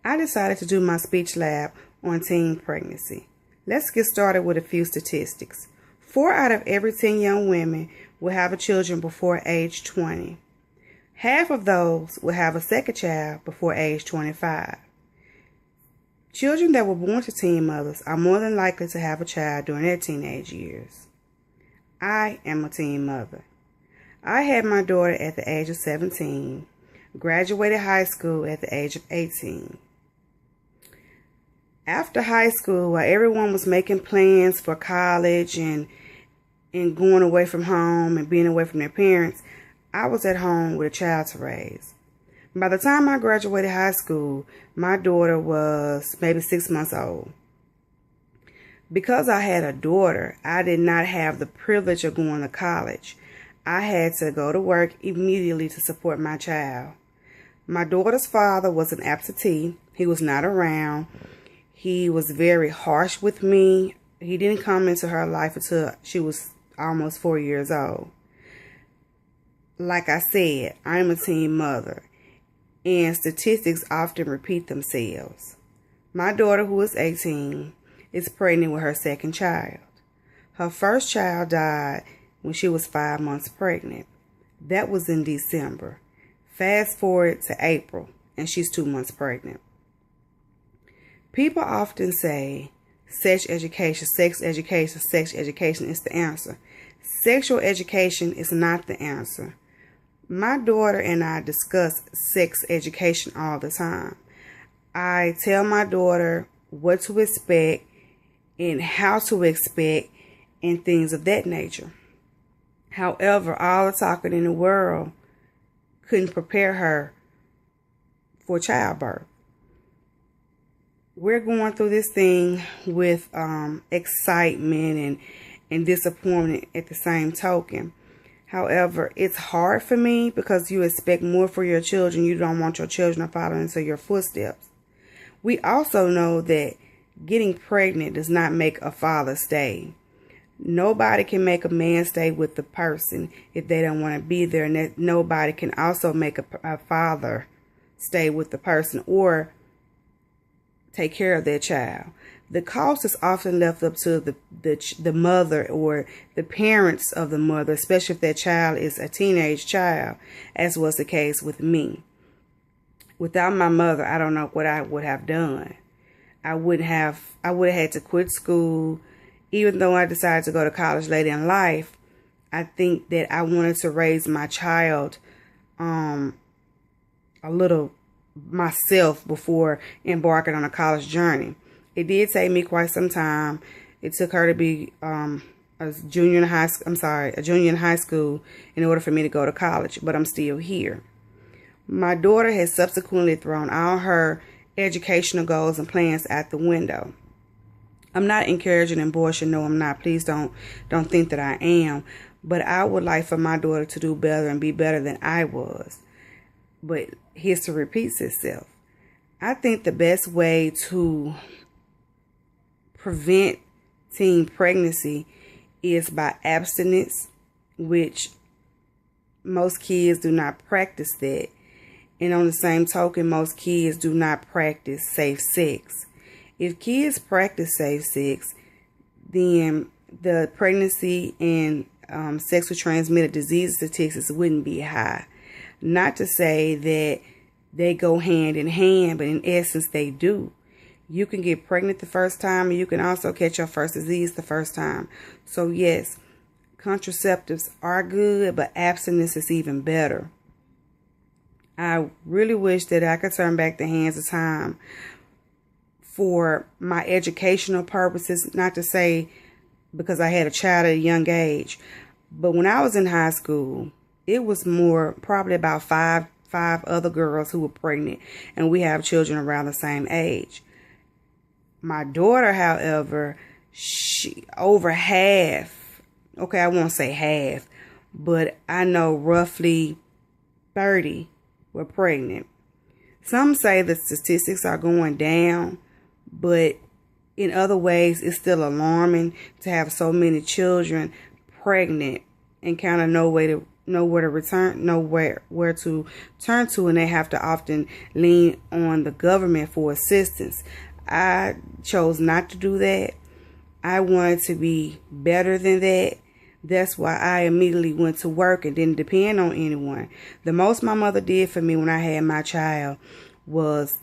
I decided to do my speech lab on teen pregnancy. Let's get started with a few statistics. 4 out of every 10 young women will have children before age 20. Half of those will have a second child before age 25. Children that were born to teen mothers are more than likely to have a child during their teenage years. I am a teen mother. I had my daughter at the age of 17, graduated high school at the age of 18. After high school, while everyone was making plans for college and going away from home and being away from their parents, I was at home with a child to raise. By the time I graduated high school, my daughter was maybe 6 months old. Because I had a daughter, I did not have the privilege of going to college. I had to go to work immediately to support my child. My daughter's father was an absentee. He was not around. He was very harsh with me. He didn't come into her life until she was almost 4 years old. Like I said, I'm a teen mother, and statistics often repeat themselves. My daughter, who is 18, is pregnant with her second child. Her first child died when she was 5 months pregnant. That was in December. Fast forward to April, and she's 2 months pregnant. People often say sex education is the answer. Sexual education is not the answer. My daughter and I discuss sex education all the time. I tell my daughter what to expect and how to expect and things of that nature. However, all the talking in the world couldn't prepare her for childbirth. We're going through this thing with excitement and disappointment at the same token. However, it's hard for me because you expect more for your children. You don't want your children to follow into your footsteps. We also know that getting pregnant does not make a father stay. Nobody can make a man stay with the person if they don't want to be there. And nobody can also make a father stay with the person or take care of their child. The cost is often left up to the mother or the parents of the mother, especially if that child is a teenage child, as was the case with me. Without my mother, I don't know what I would have done. I would have had to quit school. Even though I decided to go to college later in life, I think that I wanted to raise my child a little myself before embarking on a college journey. It did take me quite some time. It took her to be a junior in high school in order for me to go to college, but I'm still here. My daughter has subsequently thrown all her educational goals and plans out the window. I'm not encouraging abortion. No, I'm not. Please don't think that I am. But I would like for my daughter to do better and be better than I was. But history repeats itself. I think the best way to prevent teen pregnancy is by abstinence, which most kids do not practice that. And on the same token, most kids do not practice safe sex. If kids practice safe sex, then the pregnancy and sexually transmitted disease statistics wouldn't be high. Not to say that they go hand in hand, but in essence they do. You can get pregnant the first time, and you can also catch your first disease the first time. So yes, contraceptives are good, but abstinence is even better. I really wish that I could turn back the hands of time for my educational purposes, not to say because I had a child at a young age. But when I was in high school, it was more, probably about five other girls who were pregnant, and we have children around the same age. My daughter, however, she over half, okay, I won't say half, but I know roughly 30 were pregnant. Some say the statistics are going down, but in other ways, it's still alarming to have so many children pregnant and kind of no way to know where to return, know where to turn to, and they have to often lean on the government for assistance. I chose not to do that. I wanted to be better than that. That's why I immediately went to work and didn't depend on anyone. The most my mother did for me when I had my child was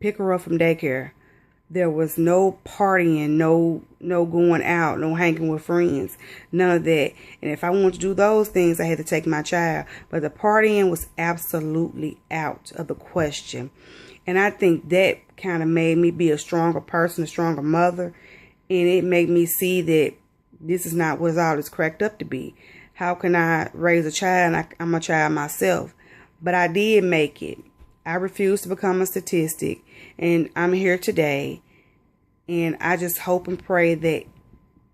pick her up from daycare. There was no partying, no going out, no hanging with friends, none of that. And if I wanted to do those things, I had to take my child. But the partying was absolutely out of the question. And I think that kind of made me be a stronger person, a stronger mother. And it made me see that this is not what all it's cracked up to be. How can I raise a child? I'm a child myself. But I did make it. I refused to become a statistic. And I'm here today. And I just hope and pray that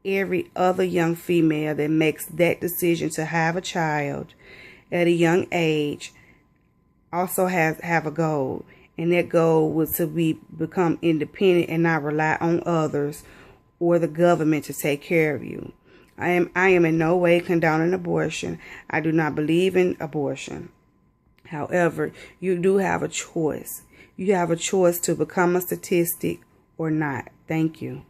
every other young female that makes that decision to have a child at a young age also have a goal. And that goal was to become independent and not rely on others or the government to take care of you. I am in no way condoning abortion. I do not believe in abortion. However, you do have a choice. You have a choice to become a statistic or not. Thank you.